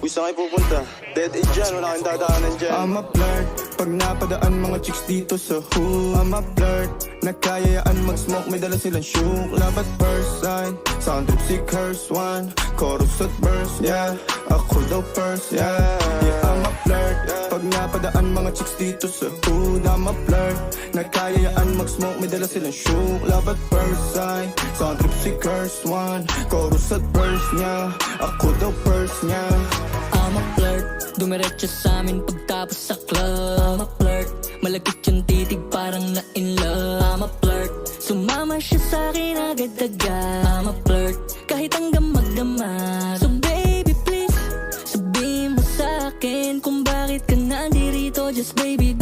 Uy, saan kayo pupunta? Dead end dyan, wala kang dadaanan dyan. I'm a flirt, pag napadaan mga chicks dito sa hood. I'm a flirt, nakayayaan mag-smoke, may dala silang shook. Love at first sight, sound trip si curse one. Chorus at verse, yeah, ako daw first, yeah. Yeah, I'm a flirt, pag napadaan mga chicks dito sa hood. I'm a flirt, nakayayaan mag-smoke, may dala silang shook. Love at first sight, sound trip si curse one. Chorus at verse niya, ako daw first niya. I'm a flirt, dumiretso sa amin pagtapos sa club. I'm a flirt, malagkit yung titig parang na in love. I'm a flirt, sumama siya sa akin agad-agad. I'm a flirt, kahit hanggang magdamag. So baby please, sabihin mo sa akin kung bakit ka nandirito. Just baby